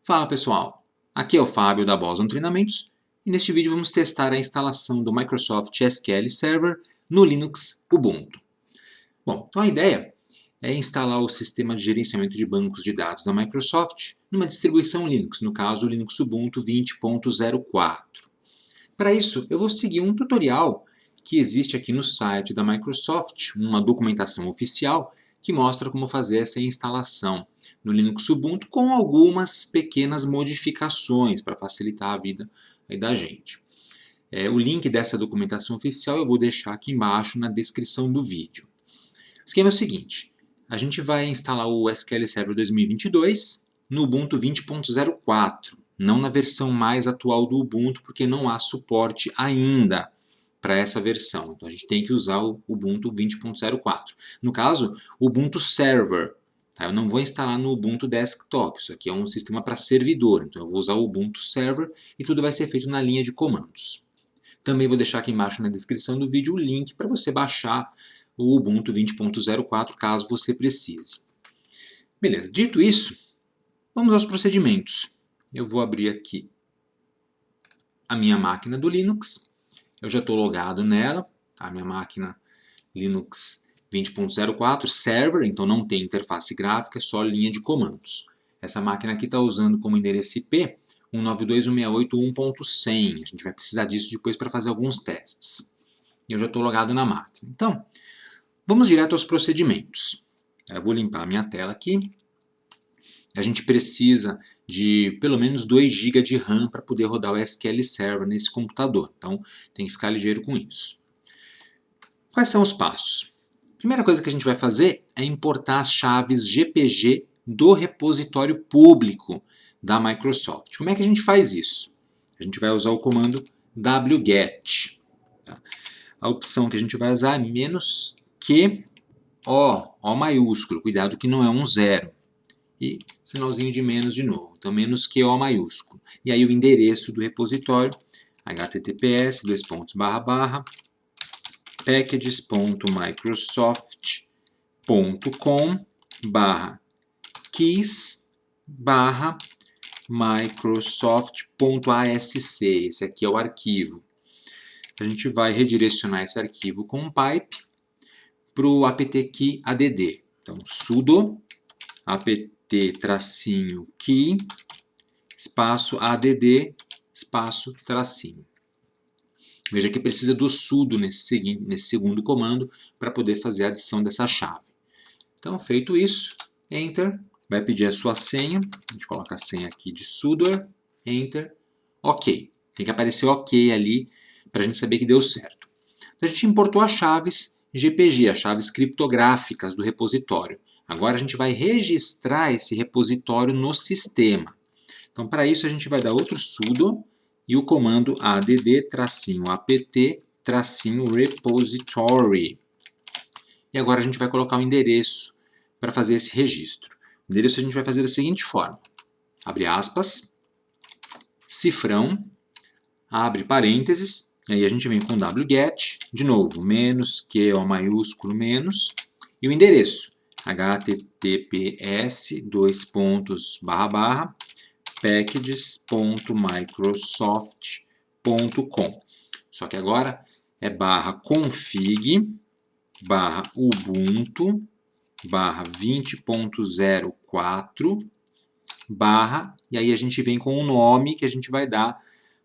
Fala pessoal, aqui é o Fábio da Boson Treinamentos e neste vídeo vamos testar a instalação do Microsoft SQL Server no Linux Ubuntu. Bom, então a ideia é instalar o sistema de gerenciamento de bancos de dados da Microsoft numa distribuição Linux, no caso o Linux Ubuntu 20.04. Para isso eu vou seguir um tutorial que existe aqui no site da Microsoft, uma documentação oficial que mostra como fazer essa instalação no Linux Ubuntu com algumas pequenas modificações para facilitar a vida aí da gente. O link dessa documentação oficial eu vou deixar aqui embaixo na descrição do vídeo. O esquema é o seguinte, a gente vai instalar o SQL Server 2022 no Ubuntu 20.04, não na versão mais atual do Ubuntu, porque não há suporte ainda para essa versão. Então a gente tem que usar o Ubuntu 20.04. No caso, o Ubuntu Server. Tá? Eu não vou instalar no Ubuntu Desktop. Isso aqui é um sistema para servidor. Então eu vou usar o Ubuntu Server e tudo vai ser feito na linha de comandos. Também vou deixar aqui embaixo na descrição do vídeo o link para você baixar o Ubuntu 20.04 caso você precise. Beleza, dito isso, vamos aos procedimentos. Eu vou abrir aqui a minha máquina do Linux. Eu já estou logado nela, a minha máquina Linux 20.04 Server, então não tem interface gráfica, é só linha de comandos. Essa máquina aqui está usando como endereço IP 192.168.1.100. A gente vai precisar disso depois para fazer alguns testes. Eu já estou logado na máquina. Então, vamos direto aos procedimentos. Eu vou limpar a minha tela aqui. A gente precisa de pelo menos 2 GB de RAM para poder rodar o SQL Server nesse computador. Então, tem que ficar ligeiro com isso. Quais são os passos? A primeira coisa que a gente vai fazer é importar as chaves GPG do repositório público da Microsoft. Como é que a gente faz isso? A gente vai usar o comando wget. Tá? A opção que a gente vai usar é -q O maiúsculo. Cuidado que não é um zero. E sinalzinho de menos de novo. Então, -q O maiúsculo. E aí o endereço do repositório, https://package.microsoft.com/keys/microsoft.asc. Esse aqui é o arquivo. A gente vai redirecionar esse arquivo com um pipe para o apt-key add. Então, sudo apt-key espaço add espaço tracinho. Veja que precisa do sudo nesse segundo comando para poder fazer a adição dessa chave. Então, feito isso, Enter, vai pedir a sua senha, a gente coloca a senha aqui de sudo, Enter, OK. Tem que aparecer OK ali para a gente saber que deu certo. Então, a gente importou as chaves GPG, as chaves criptográficas do repositório. Agora a gente vai registrar esse repositório no sistema. Então, para isso, a gente vai dar outro sudo e o comando add-apt-repository. E agora a gente vai colocar o endereço para fazer esse registro. O endereço a gente vai fazer da seguinte forma. Abre aspas, cifrão, abre parênteses, e aí a gente vem com wget, de novo, -q O maiúsculo menos, e o endereço, https://packages.microsoft.com. Só que agora é /config/ubuntu/20.04 e aí a gente vem com o nome que a gente vai dar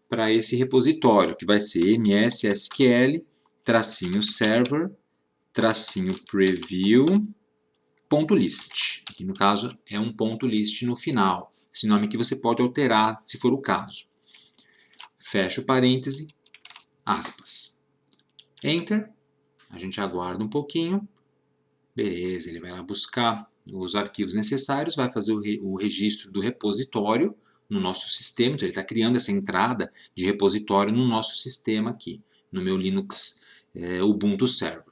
para esse repositório, que vai ser mssql-server-preview.list. Aqui no caso é um .list no final. Esse nome aqui você pode alterar se for o caso. Fecha o parêntese, aspas. Enter. A gente aguarda um pouquinho. Beleza, ele vai lá buscar os arquivos necessários, vai fazer o registro do repositório no nosso sistema. Então ele está criando essa entrada de repositório no nosso sistema aqui, no meu Linux Ubuntu Server.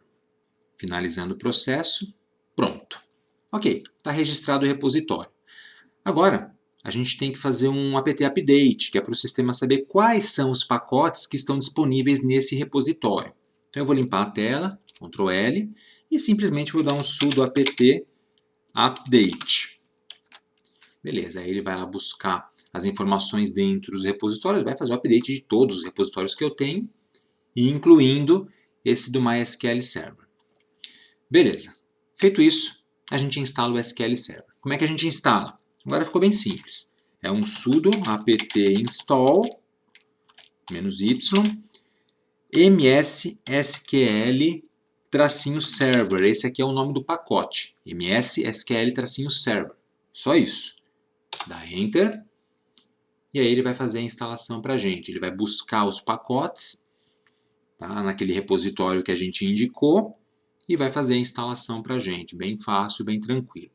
Finalizando o processo, pronto. Ok, está registrado o repositório. Agora, a gente tem que fazer um apt update, que é para o sistema saber quais são os pacotes que estão disponíveis nesse repositório. Então eu vou limpar a tela, Ctrl L, e simplesmente vou dar um sudo apt update. Beleza, aí ele vai lá buscar as informações dentro dos repositórios, vai fazer o update de todos os repositórios que eu tenho, incluindo esse do MySQL Server. Beleza, feito isso, a gente instala o SQL Server. Como é que a gente instala? Agora ficou bem simples. É um sudo apt install -y ms-sql-server. Esse aqui é o nome do pacote. ms-sql-server. Só isso. Dá Enter. E aí ele vai fazer a instalação para a gente. Ele vai buscar os pacotes, tá, naquele repositório que a gente indicou e vai fazer a instalação para a gente. Bem fácil, bem tranquilo.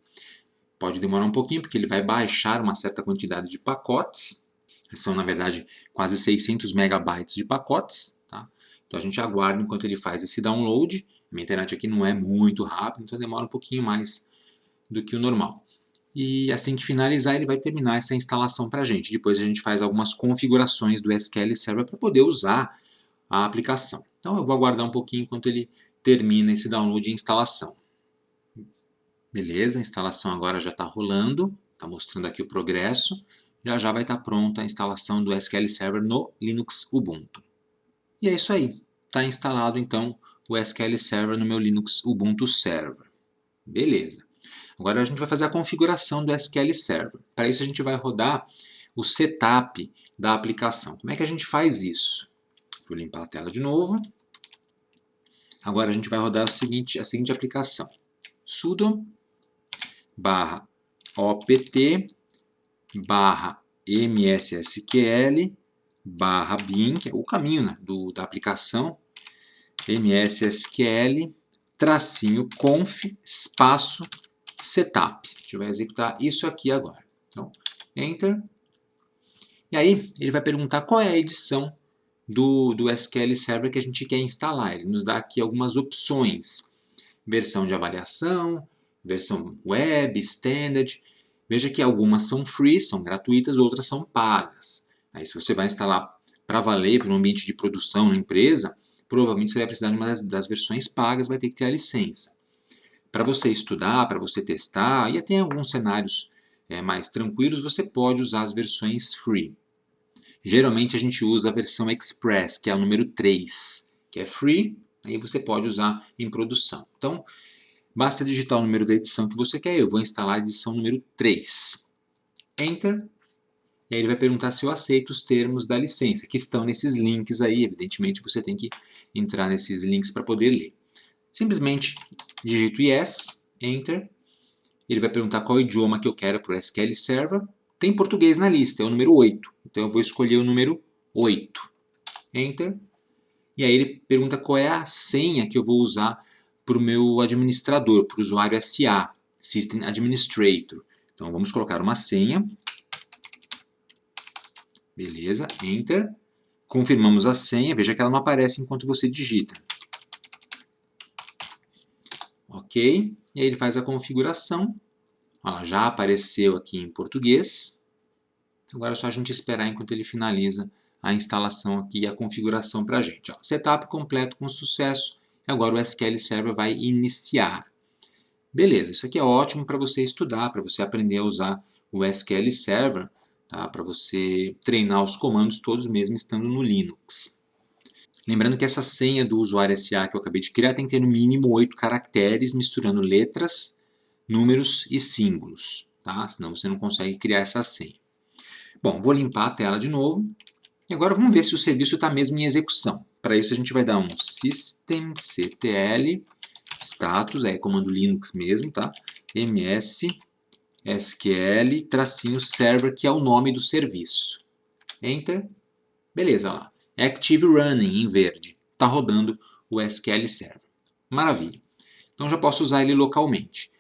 Pode demorar um pouquinho, porque ele vai baixar uma certa quantidade de pacotes. São, na verdade, quase 600 megabytes de pacotes. Tá? Então a gente aguarda enquanto ele faz esse download. A minha internet aqui não é muito rápida, então demora um pouquinho mais do que o normal. E assim que finalizar, ele vai terminar essa instalação para a gente. Depois a gente faz algumas configurações do SQL Server para poder usar a aplicação. Então eu vou aguardar um pouquinho enquanto ele termina esse download e instalação. Beleza, a instalação agora já está rolando, está mostrando aqui o progresso. Já já vai estar pronta a instalação do SQL Server no Linux Ubuntu. E é isso aí, está instalado então o SQL Server no meu Linux Ubuntu Server. Beleza. Agora a gente vai fazer a configuração do SQL Server. Para isso a gente vai rodar o setup da aplicação. Como é que a gente faz isso? Vou limpar a tela de novo. Agora a gente vai rodar a seguinte aplicação. Sudo /opt /mssql/bin, que é o caminho, né, da aplicação, mssql-conf espaço setup. A gente vai executar isso aqui agora. Então, Enter. E aí, ele vai perguntar qual é a edição do SQL Server que a gente quer instalar. Ele nos dá aqui algumas opções. Versão de avaliação, versão web, standard. Veja que algumas são free, são gratuitas, outras são pagas. Aí, se você vai instalar para valer, para um ambiente de produção na empresa, provavelmente você vai precisar de uma das versões pagas, vai ter que ter a licença. Para você estudar, para você testar, e até em alguns cenários mais tranquilos, você pode usar as versões free. Geralmente a gente usa a versão Express, que é o número 3, que é free, aí você pode usar em produção. Então, basta digitar o número da edição que você quer, eu vou instalar a edição número 3. Enter. E aí ele vai perguntar se eu aceito os termos da licença, que estão nesses links aí. Evidentemente você tem que entrar nesses links para poder ler. Simplesmente digito Yes, Enter. Ele vai perguntar qual idioma que eu quero para o SQL Server. Tem português na lista, é o número 8. Então eu vou escolher o número 8. Enter. E aí ele pergunta qual é a senha que eu vou usar para o meu administrador, para o usuário SA, System Administrator. Então vamos colocar uma senha. Beleza, Enter. Confirmamos a senha. Veja que ela não aparece enquanto você digita. Ok. E aí ele faz a configuração. Olha, já apareceu aqui em português. Agora é só a gente esperar enquanto ele finaliza a instalação aqui e a configuração para a gente. Ó, setup completo com sucesso. E agora o SQL Server vai iniciar. Beleza, isso aqui é ótimo para você estudar, para você aprender a usar o SQL Server, tá? Para você treinar os comandos todos mesmo estando no Linux. Lembrando que essa senha do usuário SA que eu acabei de criar tem que ter no mínimo 8 caracteres, misturando letras, números e símbolos, tá? Senão você não consegue criar essa senha. Bom, vou limpar a tela de novo. E agora vamos ver se o serviço está mesmo em execução. Para isso a gente vai dar um systemctl status, é comando Linux mesmo, tá? ms-sql-server, que é o nome do serviço. Enter. Beleza, lá. Active Running em verde. Está rodando o SQL Server. Maravilha. Então já posso usar ele localmente.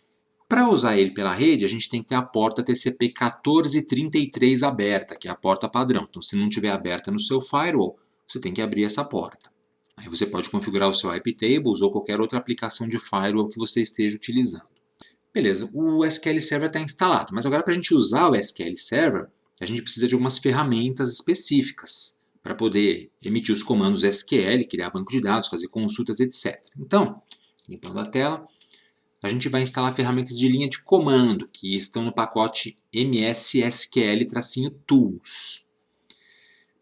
Para usar ele pela rede, a gente tem que ter a porta TCP 1433 aberta, que é a porta padrão. Então, se não estiver aberta no seu firewall, você tem que abrir essa porta. Aí você pode configurar o seu iptables ou qualquer outra aplicação de firewall que você esteja utilizando. Beleza, o SQL Server está instalado, mas agora para a gente usar o SQL Server, a gente precisa de algumas ferramentas específicas para poder emitir os comandos SQL, criar banco de dados, fazer consultas, etc. Então, limpando a tela, a gente vai instalar ferramentas de linha de comando, que estão no pacote MSSQL-Tools.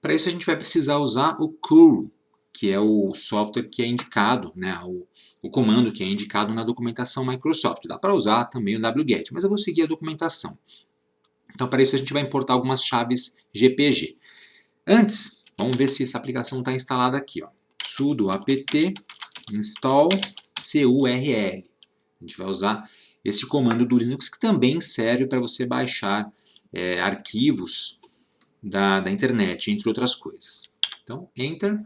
Para isso a gente vai precisar usar o curl, que é o software que é indicado, né, o comando que é indicado na documentação Microsoft. Dá para usar também o wget, mas eu vou seguir a documentação. Então, para isso a gente vai importar algumas chaves GPG. Antes, vamos ver se essa aplicação está instalada aqui. Ó. Sudo apt install curl. A gente vai usar esse comando do Linux que também serve para você baixar arquivos da internet, entre outras coisas. Então, Enter.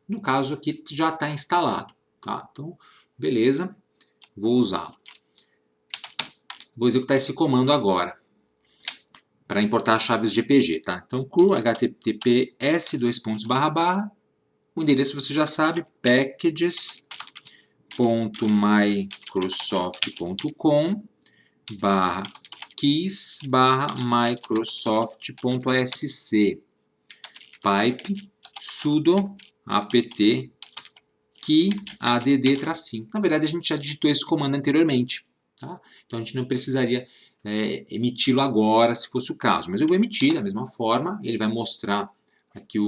No caso aqui já está instalado. Tá? Então, beleza, vou usá-lo. Vou executar esse comando agora para importar as chaves GPG. Tá? Então, curl https o endereço você já sabe, packages.microsoft.com /keys/microsoft.asc pipe sudo apt key add-. Na verdade, a gente já digitou esse comando anteriormente. Tá? Então, a gente não precisaria emiti-lo agora, se fosse o caso. Mas eu vou emitir da mesma forma. Ele vai mostrar aqui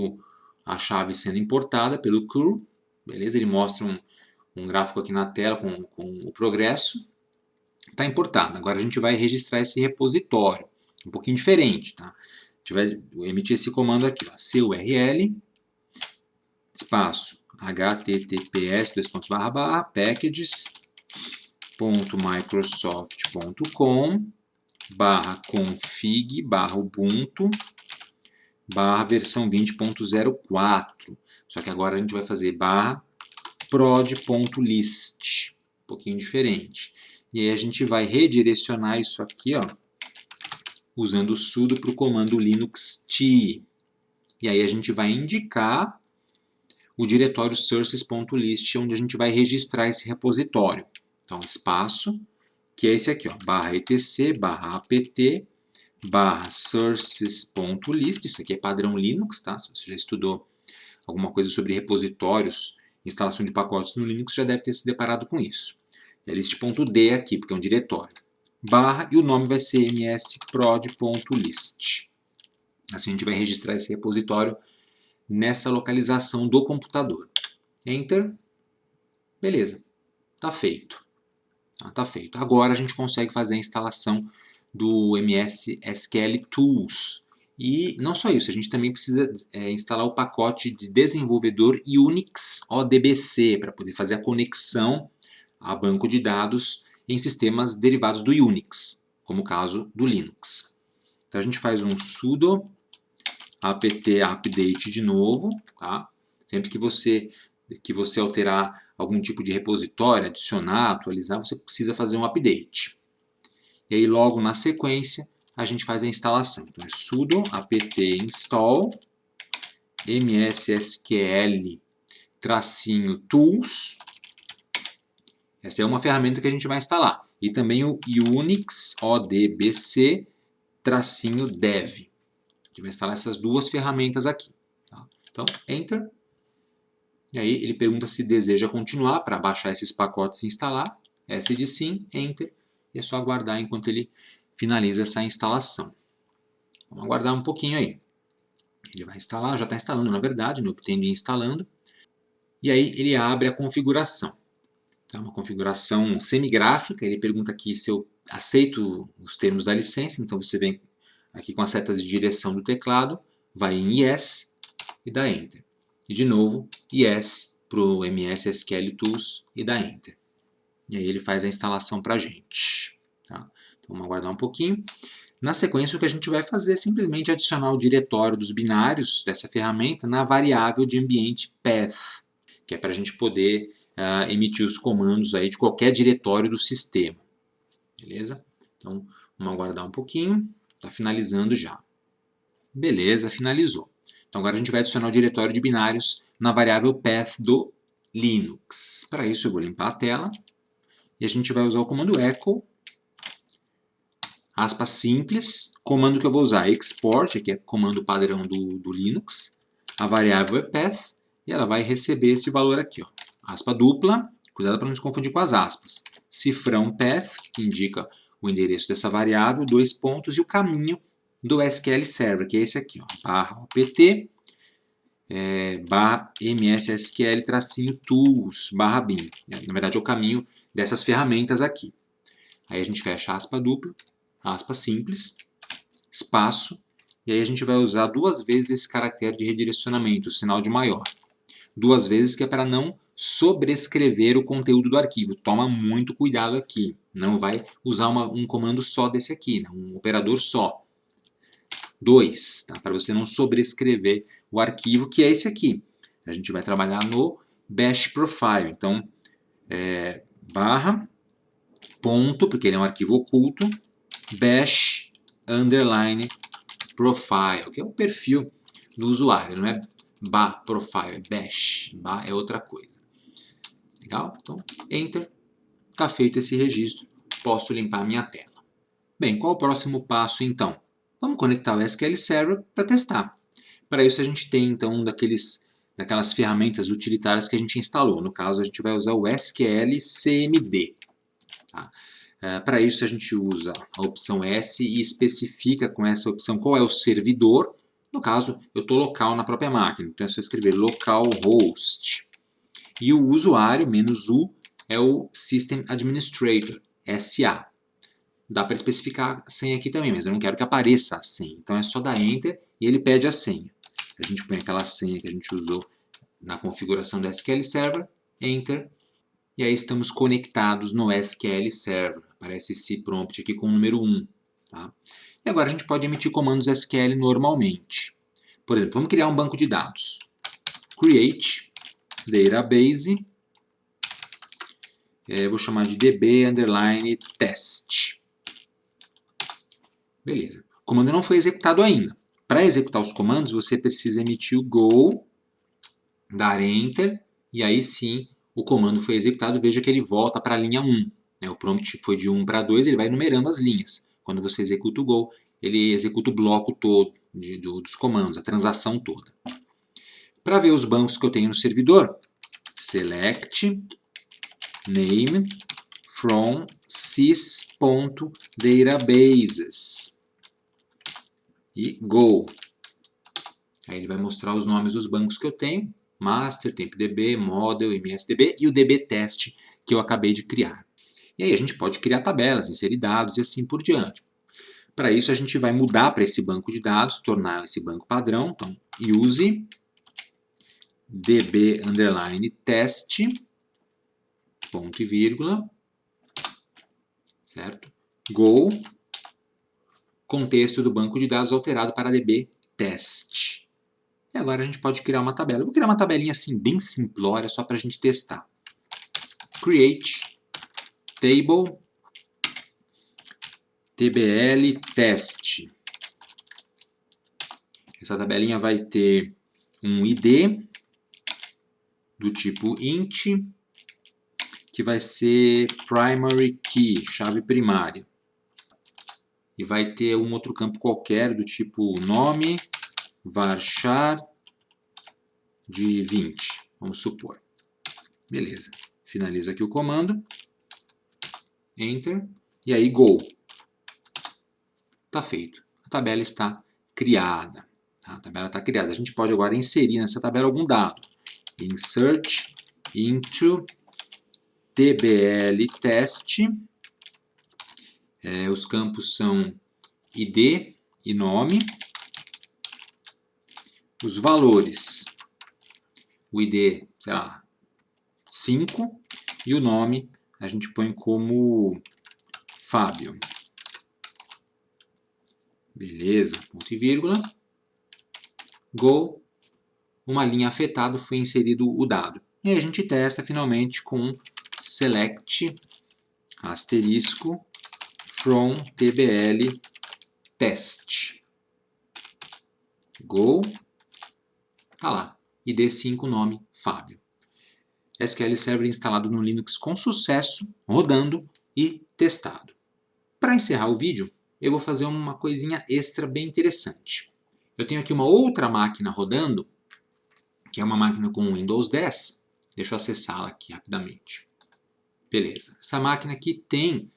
a chave sendo importada pelo curl. Beleza? Ele mostra um gráfico aqui na tela com o progresso. Está importado. Agora a gente vai registrar esse repositório. Um pouquinho diferente. Tá? A gente vai emitir esse comando aqui. Ó, curl espaço https packages.microsoft.com config ubuntu versão 20.04. Só que agora a gente vai fazer prod.list. Um pouquinho diferente. E aí a gente vai redirecionar isso aqui, ó, usando o sudo para o comando linuxt. E aí a gente vai indicar o diretório sources.list, onde a gente vai registrar esse repositório. Então, espaço, que é esse aqui, ó, /etc /apt /sources.list. Isso aqui é padrão Linux, tá? Se você já estudou alguma coisa sobre repositórios, instalação de pacotes no Linux, já deve ter se deparado com isso. É list.d aqui, porque é um diretório. E o nome vai ser msprod.list. Assim a gente vai registrar esse repositório nessa localização do computador. Enter. Beleza. Está feito. Tá feito. Agora a gente consegue fazer a instalação do MSSQL Tools. E não só isso, a gente também precisa instalar o pacote de desenvolvedor Unix ODBC para poder fazer a conexão a banco de dados em sistemas derivados do Unix, como o caso do Linux. Então a gente faz um sudo apt update de novo, tá? Sempre que você alterar algum tipo de repositório, adicionar, atualizar, você precisa fazer um update. E aí logo na sequência a gente faz a instalação. Então é sudo apt install msSQL-tools. Essa é uma ferramenta que a gente vai instalar. E também o Unix ODBC-dev. A gente vai instalar essas duas ferramentas aqui. Tá? Então, Enter. E aí ele pergunta se deseja continuar para baixar esses pacotes e instalar. S de sim, Enter. E é só aguardar enquanto ele finaliza essa instalação. Vamos aguardar um pouquinho aí. Ele vai instalar, já está instalando na verdade, no Obtendo e instalando. E aí ele abre a configuração. Então, uma configuração semigráfica. Ele pergunta aqui se eu aceito os termos da licença. Então você vem aqui com as setas de direção do teclado, vai em Yes e dá Enter. E de novo, Yes para o MSSQL Tools e dá Enter. E aí ele faz a instalação para a gente. Tá? Então vamos aguardar um pouquinho. Na sequência, o que a gente vai fazer é simplesmente adicionar o diretório dos binários dessa ferramenta na variável de ambiente path, que é para a gente poder emitir os comandos aí de qualquer diretório do sistema. Beleza? Então vamos aguardar um pouquinho. Está finalizando já. Beleza, finalizou. Então agora a gente vai adicionar o diretório de binários na variável path do Linux. Para isso eu vou limpar a tela e a gente vai usar o comando echo, aspas simples, comando que eu vou usar export, que é comando padrão do Linux, a variável é path e ela vai receber esse valor aqui, ó, aspa dupla, Cuidado para não se confundir com as aspas. Cifrão path, que indica o endereço dessa variável, 2 pontos, e o caminho do SQL Server, que é esse aqui, ó, /opt, /mssql -tools /bin. Na verdade, é o caminho dessas ferramentas aqui. Aí a gente fecha aspa dupla, aspa simples, espaço, e aí a gente vai usar 2 vezes esse caractere de redirecionamento, o sinal de maior. 2 vezes, que é para não sobrescrever o conteúdo do arquivo. Toma muito cuidado aqui. Não vai usar um comando só desse aqui, né? Um operador só. 2, tá? Para você não sobrescrever o arquivo, que é esse aqui. A gente vai trabalhar no bash profile. Então, barra, ponto, porque ele é um arquivo oculto, bash underline profile, que é o perfil do usuário, não é profile, é bash, é outra coisa. Legal? Então, enter, está feito esse registro, posso limpar a minha tela. Bem, qual o próximo passo então? Vamos conectar o SQL Server para testar. Para isso a gente tem então daquelas ferramentas utilitárias que a gente instalou. No caso, a gente vai usar o SQL CMD. Tá? Para isso a gente usa a opção S e especifica com essa opção qual é o servidor. No caso, eu estou local na própria máquina, então é só escrever localhost. E o usuário, -u, é o System Administrator, SA. Dá para especificar a senha aqui também, mas eu não quero que apareça a senha. Então é só dar Enter e ele pede a senha. A gente põe aquela senha que a gente usou na configuração do SQL Server, Enter, e aí estamos conectados no SQL Server. Aparece esse prompt aqui com o número 1. Tá? E agora a gente pode emitir comandos SQL normalmente. Por exemplo, vamos criar um banco de dados. Create database, vou chamar de db_test. Beleza. O comando não foi executado ainda. Para executar os comandos, você precisa emitir o go, dar Enter, e aí sim o comando foi executado. Veja que ele volta para a linha 1. O prompt foi de 1 para 2, ele vai numerando as linhas. Quando você executa o go, ele executa o bloco todo dos comandos, a transação toda. Para ver os bancos que eu tenho no servidor, select name from sys.databases e go. Aí ele vai mostrar os nomes dos bancos que eu tenho, master, tempdb, model, msdb e o dbtest que eu acabei de criar. E aí a gente pode criar tabelas, inserir dados e assim por diante. Para isso a gente vai mudar para esse banco de dados, tornar esse banco padrão. Então, use db_test, ponto e vírgula, certo? Go, contexto do banco de dados alterado para dbtest. E agora a gente pode criar uma tabela. Eu vou criar uma tabelinha assim, bem simplória, só para a gente testar. Create table tbl test. Essa tabelinha vai ter um ID do tipo int, que vai ser primary key, chave primária. E vai ter um outro campo qualquer do tipo nome, varchar de 20, vamos supor. Beleza. Finalizo aqui o comando. Enter. E aí, go. Está feito. A tabela está criada. A tabela está criada. A gente pode agora inserir nessa tabela algum dado. Insert into tbl test. Os campos são ID e nome. Os valores. O ID, sei lá, 5. E o nome a gente põe como Fábio. Beleza, ponto e vírgula. Go. Uma linha afetada, foi inserido o dado. E aí a gente testa finalmente com select asterisco from tbl test. Go. Tá lá. ID 5, nome Fábio. SQL Server instalado no Linux com sucesso, rodando e testado. Para encerrar o vídeo, eu vou fazer uma coisinha extra bem interessante. Eu tenho aqui uma outra máquina rodando, que é uma máquina com Windows 10. Deixa eu acessá-la aqui rapidamente. Beleza. Essa máquina aqui tem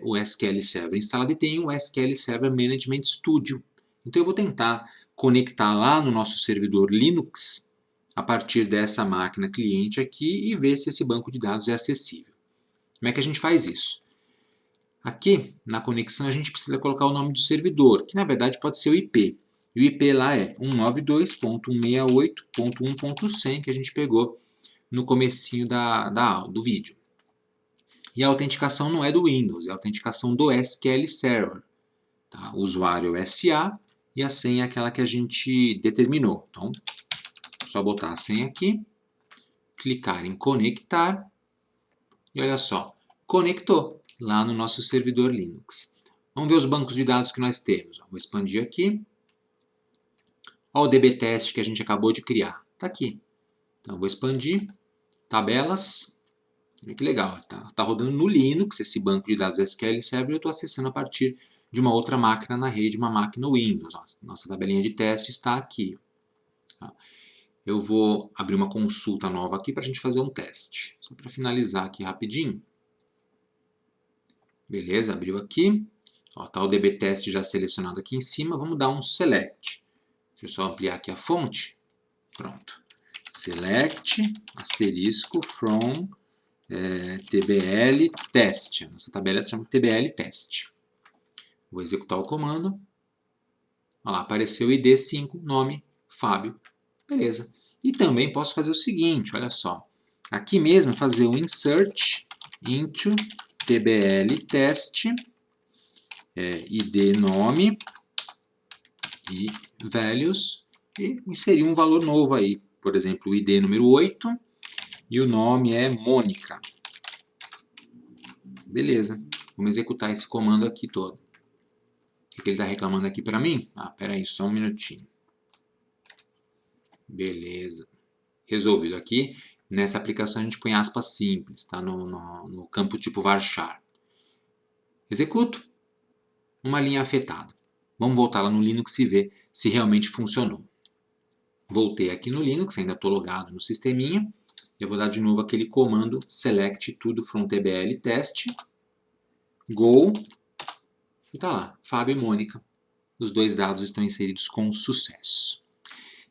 o SQL Server instalado e tem o SQL Server Management Studio. Então eu vou tentar conectar lá no nosso servidor Linux a partir dessa máquina cliente aqui e ver se esse banco de dados é acessível. Como é que a gente faz isso? Aqui na conexão a gente precisa colocar o nome do servidor, que na verdade pode ser o IP. E o IP lá é 192.168.1.100 que a gente pegou no comecinho do vídeo. E a autenticação não é do Windows, é a autenticação do SQL Server. Tá? O usuário é o SA e a senha é aquela que a gente determinou. Então, só botar a senha aqui, clicar em conectar e olha só, conectou lá no nosso servidor Linux. Vamos ver os bancos de dados que nós temos. Vou expandir aqui. Olha o dbTest que a gente acabou de criar. Está aqui. Então, vou expandir. Tabelas. Olha que legal. Está rodando no Linux esse banco de dados SQL Server e eu estou acessando a partir de uma outra máquina na rede, uma máquina Windows. Nossa tabelinha de teste está aqui. Eu vou abrir uma consulta nova aqui para a gente fazer um teste. Só para finalizar aqui rapidinho. Beleza, abriu aqui. Está o dbTest já selecionado aqui em cima. Vamos dar um select. Deixa eu só ampliar aqui a fonte. Pronto. Select, asterisco, from tbl test. Nossa tabela chama tbl test. Vou executar o comando. Olha lá, apareceu ID 5, nome, Fábio. Beleza. E também posso fazer o seguinte, olha só. Aqui mesmo fazer um insert into tbl test, id nome e values, e inserir um valor novo aí. Por exemplo, o id número 8 e o nome é Mônica. Beleza. Vamos executar esse comando aqui todo. O que ele está reclamando aqui para mim? Espera aí, só um minutinho. Beleza. Resolvido aqui. Nessa aplicação a gente põe aspas simples, tá? No campo tipo varchar. Executo. Uma linha afetada. Vamos voltar lá no Linux e ver se realmente funcionou. Voltei aqui no Linux, ainda estou logado no sisteminha. Eu vou dar de novo aquele comando select tudo from tbl test, go, e está lá, Fábio e Mônica. Os dois dados estão inseridos com sucesso.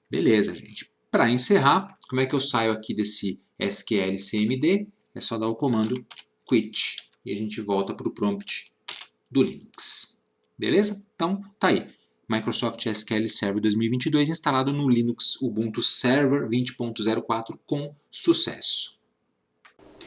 Beleza, gente. Para encerrar, como é que eu saio aqui desse SQL CMD? É só dar o comando quit e a gente volta para o prompt do Linux. Beleza? Então, tá aí. Microsoft SQL Server 2022 instalado no Linux Ubuntu Server 20.04 com sucesso.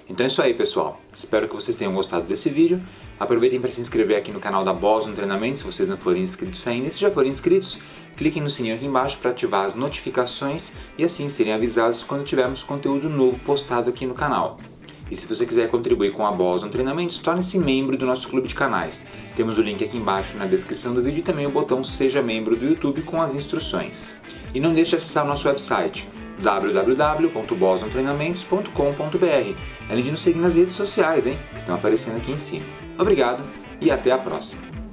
Então é isso aí, pessoal. Espero que vocês tenham gostado desse vídeo. Aproveitem para se inscrever aqui no canal da Boston Treinamento, se vocês não forem inscritos ainda. E se já forem inscritos, cliquem no sininho aqui embaixo para ativar as notificações e assim serem avisados quando tivermos conteúdo novo postado aqui no canal. E se você quiser contribuir com a Boston Treinamentos, torne-se membro do nosso clube de canais. Temos o link aqui embaixo na descrição do vídeo e também o botão Seja Membro do YouTube com as instruções. E não deixe de acessar o nosso website www.bostontreinamentos.com.br, além de nos seguir nas redes sociais, que estão aparecendo aqui em cima. Obrigado e até a próxima!